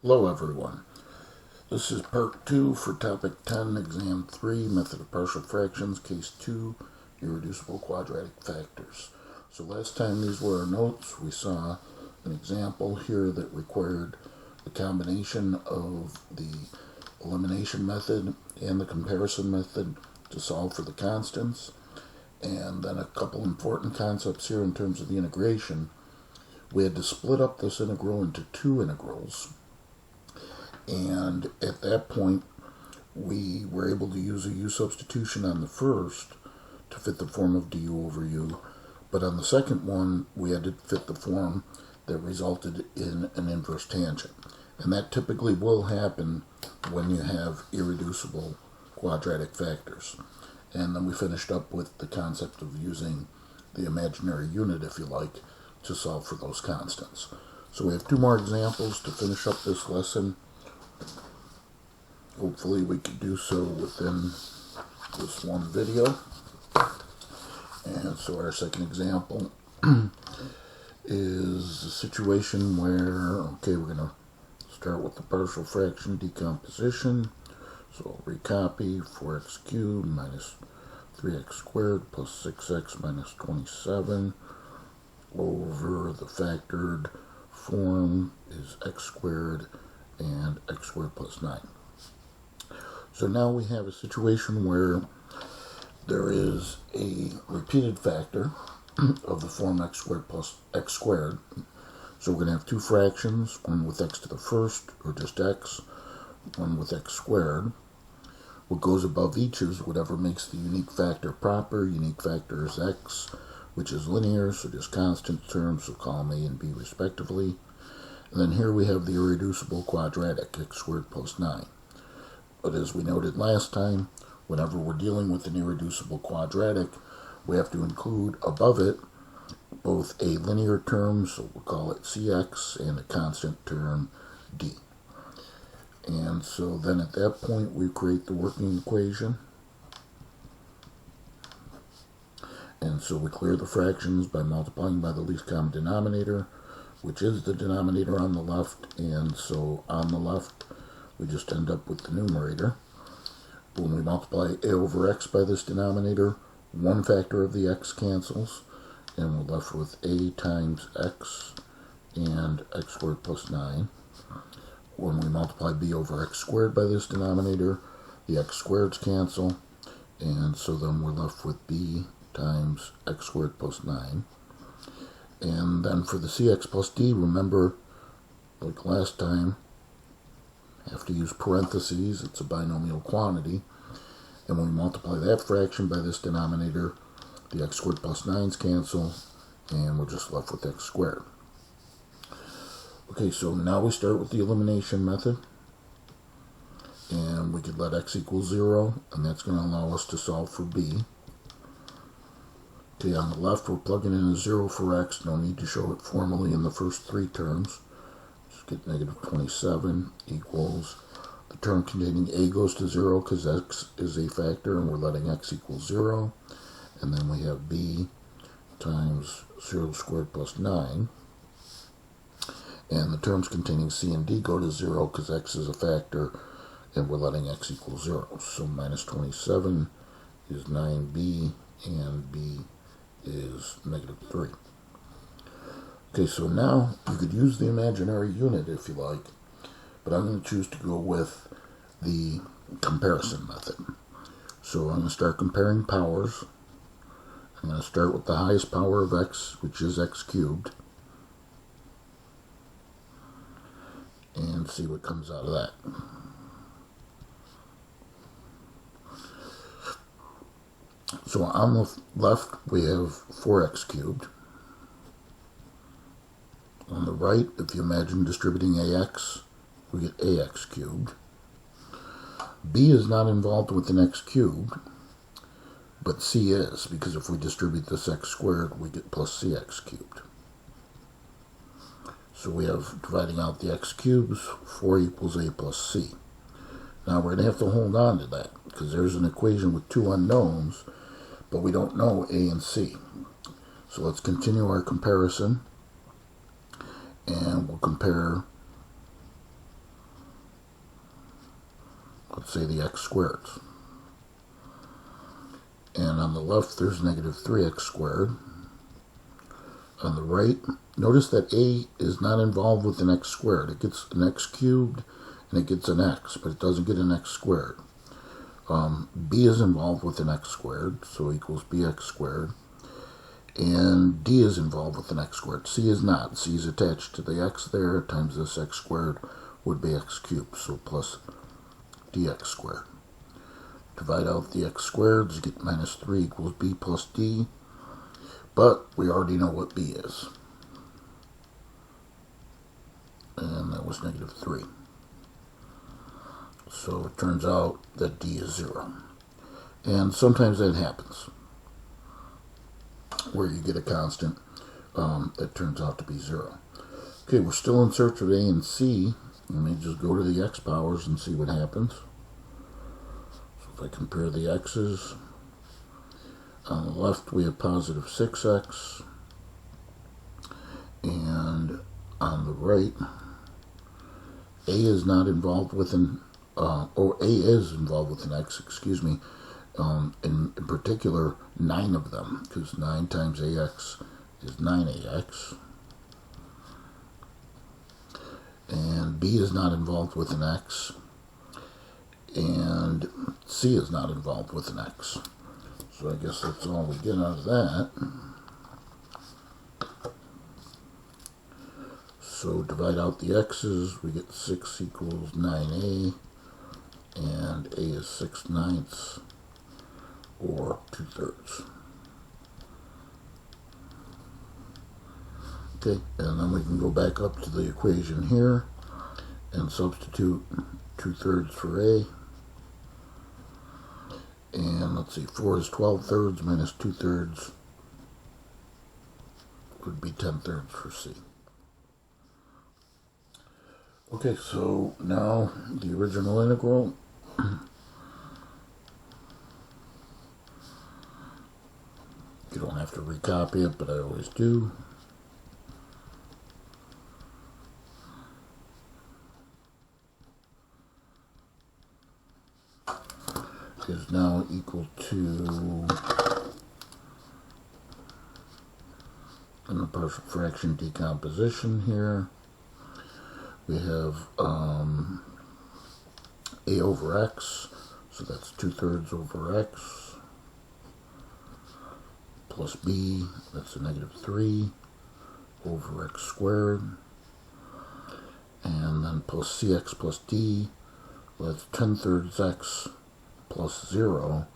Hello everyone. This is part 2 for topic 10, exam 3, method of partial fractions, case 2, irreducible quadratic factors. So last time these were our notes, we saw an example here that required the combination of the elimination method and the comparison method to solve for the constants. And then a couple important concepts here in terms of the integration. We had to split up this integral into two integrals. And at that point, we were able to use a u substitution on the first to fit the form of du over u. But on the second one, we had to fit the form that resulted in an inverse tangent. And that typically will happen when you have irreducible quadratic factors. And then we finished up with the concept of using the imaginary unit, if you like, to solve for those constants. So we have two more examples to finish up this lesson. Hopefully we can do so within this one video. And so our second example is a situation where, we're going to start with the partial fraction decomposition. So I'll recopy 4x cubed minus 3x squared plus 6x minus 27 over the factored form is x squared and x squared plus 9. So now we have a situation where there is a repeated factor of the form x squared plus x squared. So we're going to have two fractions, one with x to the first, or just x, one with x squared. What goes above each is whatever makes the unique factor proper. Unique factor is x, which is linear, so just constant terms, so column A and B respectively. And then here we have the irreducible quadratic, x squared plus 9. But as we noted last time, whenever we're dealing with an irreducible quadratic, we have to include above it both a linear term, so we'll call it cx, and a constant term, d. And so then at that point we create the working equation. And so we clear the fractions by multiplying by the least common denominator, which is the denominator on the left, and so on the left we just end up with the numerator. When we multiply a over x by this denominator, one factor of the x cancels, and we're left with a times x and x squared plus 9. When we multiply b over x squared by this denominator, the x squareds cancel, and so then we're left with b times x squared plus 9. And then for the cx plus d, remember, like last time, you have to use parentheses. It's a binomial quantity. And when we multiply that fraction by this denominator, the x squared plus 9's cancel, and we're just left with x squared. Okay, so now we start with the elimination method. And we could let x equal 0, and that's going to allow us to solve for b. Okay, on the left we're plugging in a 0 for x. No need to show it formally in the first three terms. Just get negative 27 equals, the term containing a goes to 0 because x is a factor and we're letting x equal 0. And then we have b times 0 squared plus 9. And the terms containing c and d go to 0 because x is a factor and we're letting x equal 0. So minus 27 is 9b and b is negative 3. Okay, so now you could use the imaginary unit if you like, but I'm going to choose to go with the comparison method. So I'm going to start comparing powers. I'm going to start with the highest power of x, which is x cubed, and see what comes out of that. So on the left we have 4x cubed. On the right, if you imagine distributing ax, we get ax cubed. B is not involved with an x cubed, but c is, because if we distribute this x squared, we get plus cx cubed. So we have, dividing out the x cubes, 4 equals a plus c. Now we're going to have to hold on to that, because there's an equation with two unknowns, but we don't know a and c. So let's continue our comparison. And we'll compare let's say the x squareds. And on the left, there's negative 3x squared. On the right, notice that a is not involved with an x squared. It gets an x cubed and it gets an x, but it doesn't get an x squared. B is involved with an x squared, so equals bx squared. And D is involved with an x squared. C is not. C is attached to the x there, times this x squared would be x cubed, so plus dx squared. Divide out the x squareds, you get minus 3 equals b plus d. But we already know what b is. And that was negative 3. So it turns out that d is 0. And sometimes that happens, where you get a constant that turns out to be 0. Okay, we're still in search of a and c. Let me just go to the x powers and see what happens. So if I compare the x's, on the left we have positive 6x, and on the right, a is not involved with an, or a is involved with an x, excuse me, in particular 9 of them, because 9 times ax is 9ax. And b is not involved with an x, and c is not involved with an x. So I guess that's all we get out of that. So divide out the x's, we get 6 equals 9a, and a is 6/9, or 2/3. Okay, and then we can go back up to the equation here and substitute 2/3 for a. And let's see, 4 is 12/3 minus 2/3 would be 10/3 for c. Okay, so now the original integral. You don't have to recopy it, but I always do. Is now equal to, in the partial fraction decomposition here, we have a over x, so that's 2/3 over x, plus b, that's a negative 3 over x squared, and then plus cx plus d, well, that's 10/3 x plus 0,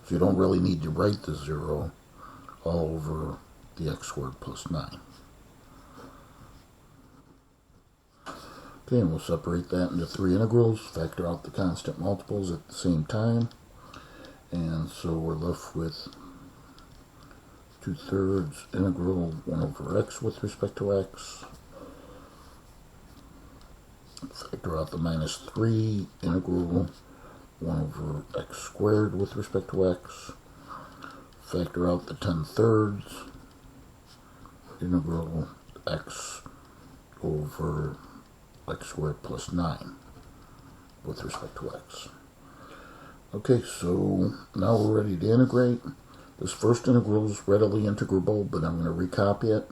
so you don't really need to write the 0 all over the x squared plus 9. Okay, and we'll separate that into 3 integrals, factor out the constant multiples at the same time, and so we're left with 2/3 integral 1 over x with respect to x. Factor out the minus 3 integral 1 over x squared with respect to x. Factor out the 10/3 integral x over x squared plus 9 with respect to x. Okay, so now we're ready to integrate. This first integral is readily integrable, but I'm going to recopy it.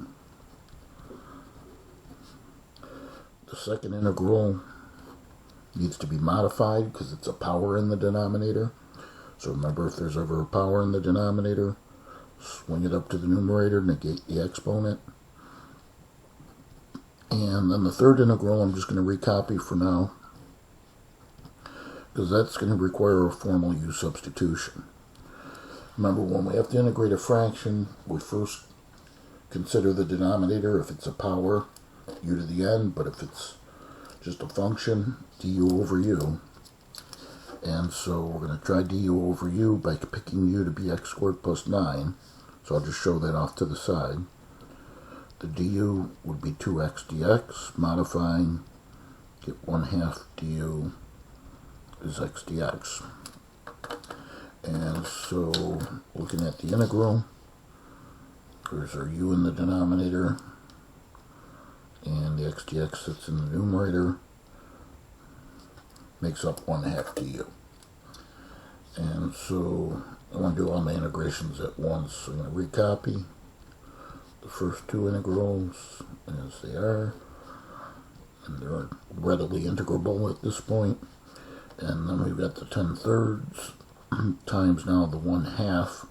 The second integral needs to be modified because it's a power in the denominator. So remember, if there's ever a power in the denominator, swing it up to the numerator, negate the exponent. And then the third integral I'm just going to recopy for now, because that's going to require a formal u substitution. Remember, when we have to integrate a fraction, we first consider the denominator. If it's a power, u to the n, but if it's just a function, du over u. And so we're going to try du over u by picking u to be x squared plus 9. So I'll just show that off to the side. The du would be 2x dx, modifying, get 1/2 du is x dx. And so, looking at the integral, there's our u in the denominator, and the x dx that's in the numerator makes up 1/2 du. And so I want to do all my integrations at once. So I'm going to recopy the first two integrals as they are. And they're readily integrable at this point. And then we've got the 10/3 times now the 1/2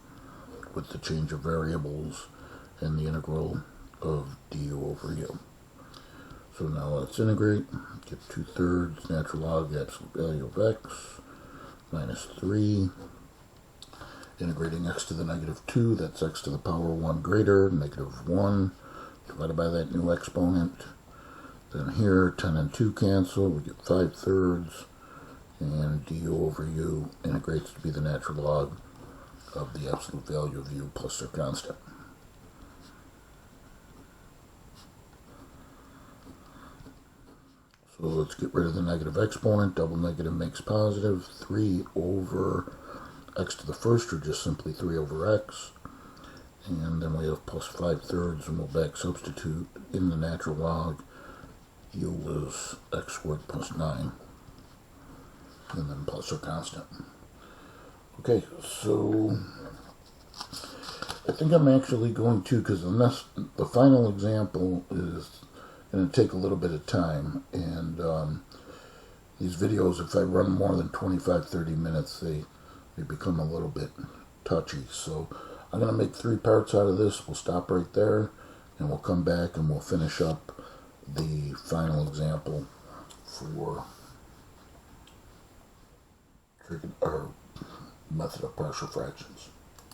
with the change of variables and the integral of du over u. So now let's integrate. Get 2/3 natural log the absolute value of x minus 3. Integrating x to the -2, that's x to the power 1 greater, -1, divided by that new exponent. Then here, 10 and 2 cancel, we get 5/3, and du over u integrates to be the natural log of the absolute value of u plus their constant. So let's get rid of the negative exponent. Double negative makes positive. 3 over x to the first, or just simply 3 over x. And then we have plus 5/3, and we'll back substitute in the natural log. U is x squared plus 9. And then plus our constant. Okay, so I think I'm actually going to, because the final example is going to take a little bit of time, and these videos, if I run more than 25-30 minutes, they become a little bit touchy. So I'm going to make 3 parts out of this. We'll stop right there, and we'll come back and we'll finish up the final example for our method of partial fractions.